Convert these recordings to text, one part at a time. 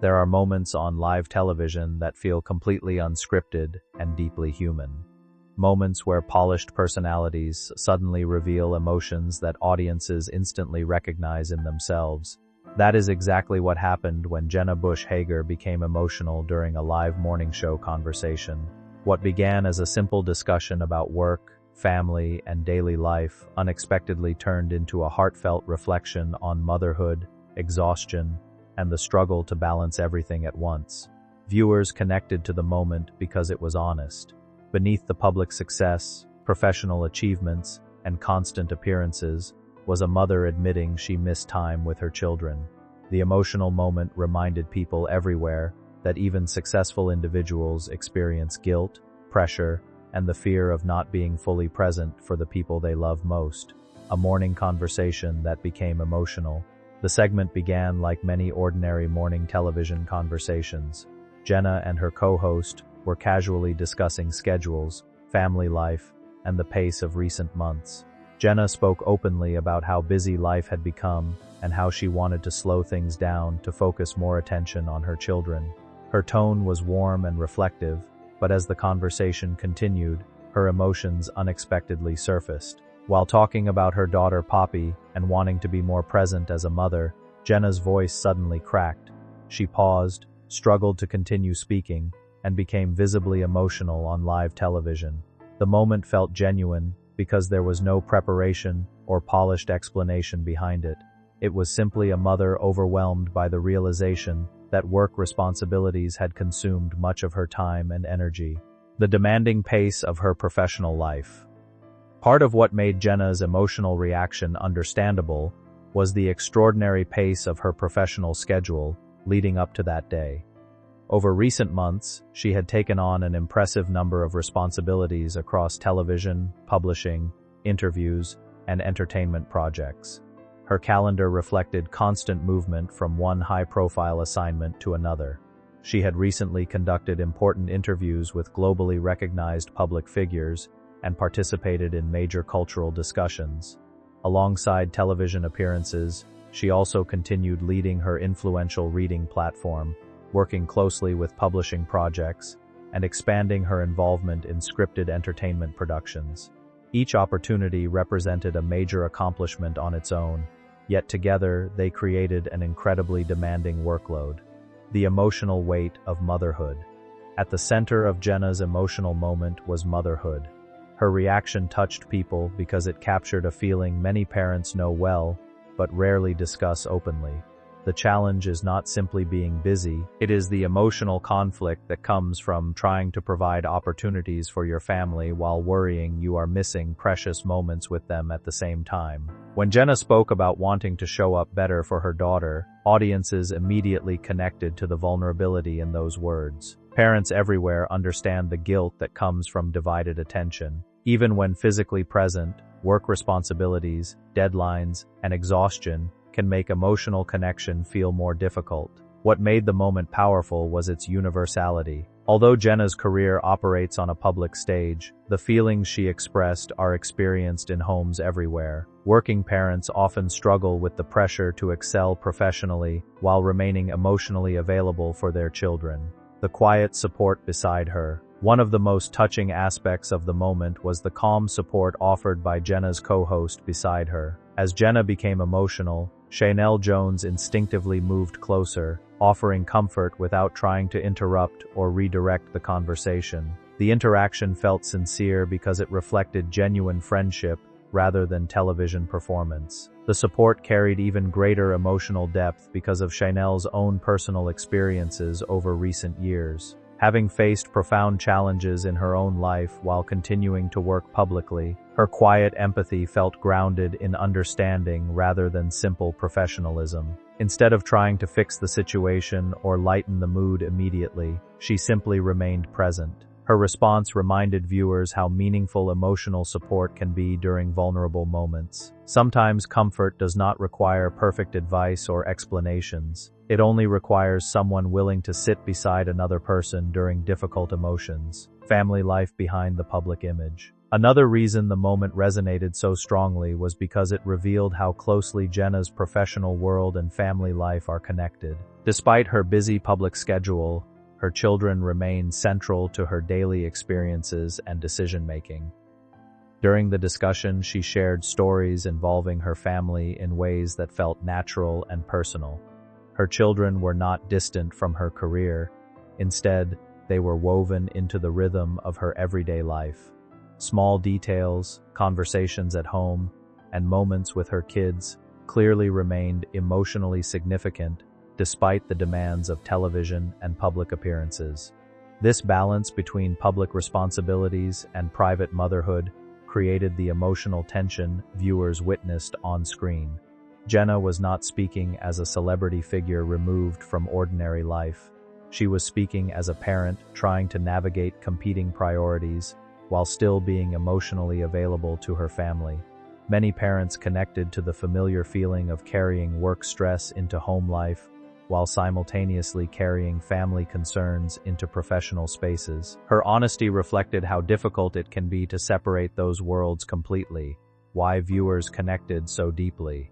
There are moments on live television that feel completely unscripted and deeply human. Moments where polished personalities suddenly reveal emotions that audiences instantly recognize in themselves. That is exactly what happened when Jenna Hager became emotional during a live morning show conversation. What began as a simple discussion about work, family, and daily life unexpectedly turned into a heartfelt reflection on motherhood, exhaustion, and the struggle to balance everything at once. Viewers connected to the moment because it was honest. Beneath the public success, professional achievements, and constant appearances was a mother admitting she missed time with her children. The emotional moment reminded people everywhere that even successful individuals experience guilt, pressure, and the fear of not being fully present for the people they love most. A morning conversation that became emotional. The segment began like many ordinary morning television conversations. Jenna and her co-host were casually discussing schedules, family life, and the pace of recent months. Jenna spoke openly about how busy life had become and how she wanted to slow things down to focus more attention on her children. Her tone was warm and reflective, but as the conversation continued, her emotions unexpectedly surfaced. While talking about her daughter Poppy and wanting to be more present as a mother, Jenna's voice suddenly cracked. She paused, struggled to continue speaking, and became visibly emotional on live television. The moment felt genuine because there was no preparation or polished explanation behind it. It was simply a mother overwhelmed by the realization that work responsibilities had consumed much of her time and energy. The demanding pace of her professional life. Part of what made Jenna's emotional reaction understandable was the extraordinary pace of her professional schedule leading up to that day. Over recent months, she had taken on an impressive number of responsibilities across television, publishing, interviews, and entertainment projects. Her calendar reflected constant movement from one high-profile assignment to another. She had recently conducted important interviews with globally recognized public figures and participated in major cultural discussions. Alongside television appearances, she also continued leading her influential reading platform, working closely with publishing projects, and expanding her involvement in scripted entertainment productions. Each opportunity represented a major accomplishment on its own, yet together they created an incredibly demanding workload. The emotional weight of motherhood. At the center of Jenna's emotional moment was motherhood. Her reaction touched people because it captured a feeling many parents know well, but rarely discuss openly. The challenge is not simply being busy, it is the emotional conflict that comes from trying to provide opportunities for your family while worrying you are missing precious moments with them at the same time. When Jenna spoke about wanting to show up better for her daughter, audiences immediately connected to the vulnerability in those words. Parents everywhere understand the guilt that comes from divided attention. Even when physically present, work responsibilities, deadlines, and exhaustion can make emotional connection feel more difficult. What made the moment powerful was its universality. Although Jenna's career operates on a public stage, the feelings she expressed are experienced in homes everywhere. Working parents often struggle with the pressure to excel professionally while remaining emotionally available for their children. The quiet support beside her. One of the most touching aspects of the moment was the calm support offered by Jenna's co-host beside her. As Jenna became emotional, Chanel Jones instinctively moved closer, offering comfort without trying to interrupt or redirect the conversation. The interaction felt sincere because it reflected genuine friendship rather than television performance. The support carried even greater emotional depth because of Chanel's own personal experiences over recent years. Having faced profound challenges in her own life while continuing to work publicly, her quiet empathy felt grounded in understanding rather than simple professionalism. Instead of trying to fix the situation or lighten the mood immediately, she simply remained present. Her response reminded viewers how meaningful emotional support can be during vulnerable moments. Sometimes comfort does not require perfect advice or explanations. It only requires someone willing to sit beside another person during difficult emotions. Family life behind the public image. Another reason the moment resonated so strongly was because it revealed how closely Jenna's professional world and family life are connected. Despite her busy public schedule, her children remain central to her daily experiences and decision-making. During the discussion, she shared stories involving her family in ways that felt natural and personal. Her children were not distant from her career. Instead, they were woven into the rhythm of her everyday life. Small details, conversations at home, and moments with her kids clearly remained emotionally significant despite the demands of television and public appearances. This balance between public responsibilities and private motherhood created the emotional tension viewers witnessed on screen. Jenna was not speaking as a celebrity figure removed from ordinary life. She was speaking as a parent trying to navigate competing priorities while still being emotionally available to her family. Many parents connected to the familiar feeling of carrying work stress into home life while simultaneously carrying family concerns into professional spaces. Her honesty reflected how difficult it can be to separate those worlds completely, why viewers connected so deeply.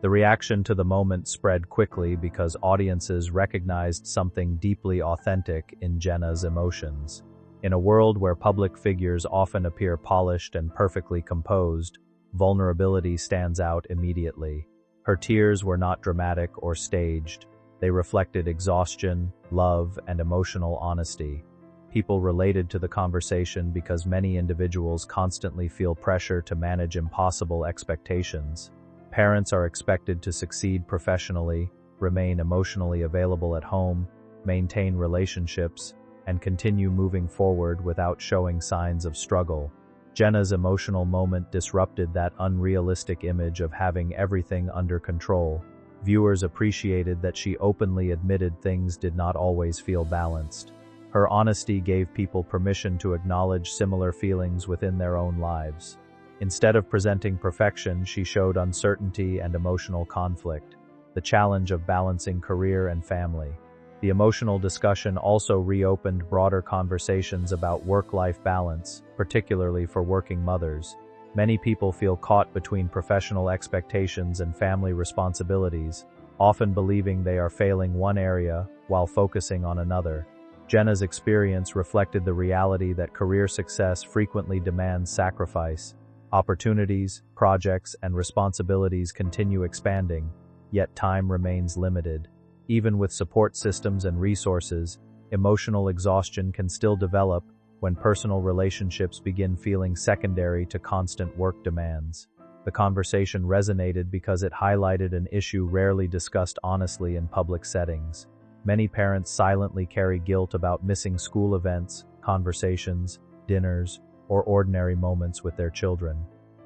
The reaction to the moment spread quickly because audiences recognized something deeply authentic in Jenna's emotions. In a world where public figures often appear polished and perfectly composed, vulnerability stands out immediately. Her tears were not dramatic or staged. They reflected exhaustion, love, and emotional honesty. People related to the conversation because many individuals constantly feel pressure to manage impossible expectations. Parents are expected to succeed professionally, remain emotionally available at home, maintain relationships, and continue moving forward without showing signs of struggle. Jenna's emotional moment disrupted that unrealistic image of having everything under control. Viewers appreciated that she openly admitted things did not always feel balanced. Her honesty gave people permission to acknowledge similar feelings within their own lives. Instead of presenting perfection, she showed uncertainty and emotional conflict, the challenge of balancing career and family. The emotional discussion also reopened broader conversations about work-life balance, particularly for working mothers. Many people feel caught between professional expectations and family responsibilities, often believing they are failing one area while focusing on another. Jenna's experience reflected the reality that career success frequently demands sacrifice. Opportunities, projects, and responsibilities continue expanding, yet time remains limited. Even with support systems and resources, emotional exhaustion can still develop when personal relationships begin feeling secondary to constant work demands. The conversation resonated because it highlighted an issue rarely discussed honestly in public settings. Many parents silently carry guilt about missing school events, conversations, dinners, or ordinary moments with their children.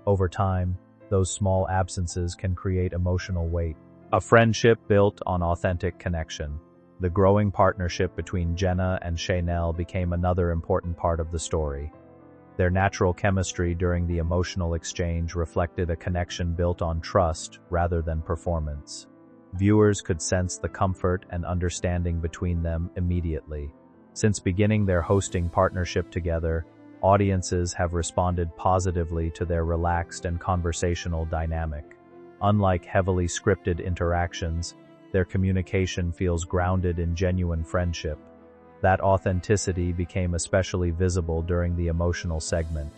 Over time, those small absences can create emotional weight. A friendship built on authentic connection. The growing partnership between Jenna and Chanel became another important part of the story. Their natural chemistry during the emotional exchange reflected a connection built on trust rather than performance. Viewers could sense the comfort and understanding between them immediately. Since beginning their hosting partnership together, audiences have responded positively to their relaxed and conversational dynamic. Unlike heavily scripted interactions, their communication feels grounded in genuine friendship. That authenticity became especially visible during the emotional segment.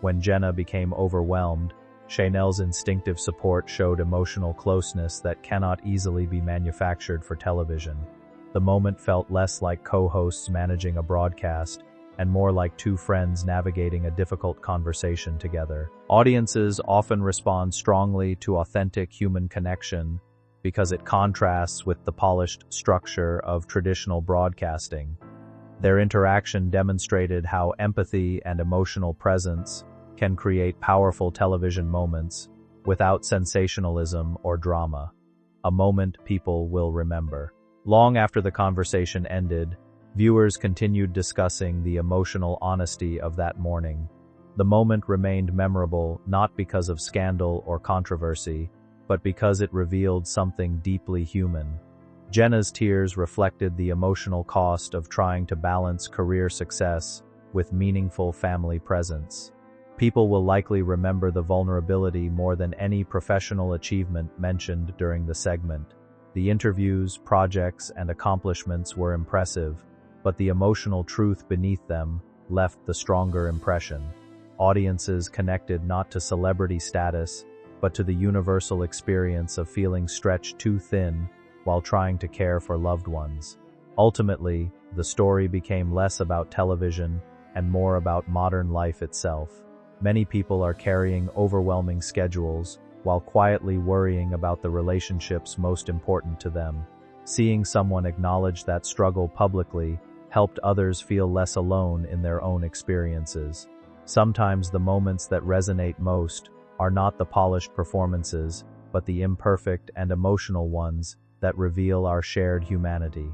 When Jenna became overwhelmed, Chanel's instinctive support showed emotional closeness that cannot easily be manufactured for television. The moment felt less like co-hosts managing a broadcast and more like two friends navigating a difficult conversation together. Audiences often respond strongly to authentic human connection because it contrasts with the polished structure of traditional broadcasting. Their interaction demonstrated how empathy and emotional presence can create powerful television moments without sensationalism or drama. A moment people will remember. Long after the conversation ended, viewers continued discussing the emotional honesty of that morning. The moment remained memorable not because of scandal or controversy, but because it revealed something deeply human. Jenna's tears reflected the emotional cost of trying to balance career success with meaningful family presence. People will likely remember the vulnerability more than any professional achievement mentioned during the segment. The interviews, projects, and accomplishments were impressive, but the emotional truth beneath them left the stronger impression. Audiences connected not to celebrity status, but to the universal experience of feeling stretched too thin while trying to care for loved ones. Ultimately, the story became less about television and more about modern life itself. Many people are carrying overwhelming schedules while quietly worrying about the relationships most important to them. Seeing someone acknowledge that struggle publicly helped others feel less alone in their own experiences. Sometimes the moments that resonate most are not the polished performances, but the imperfect and emotional ones that reveal our shared humanity.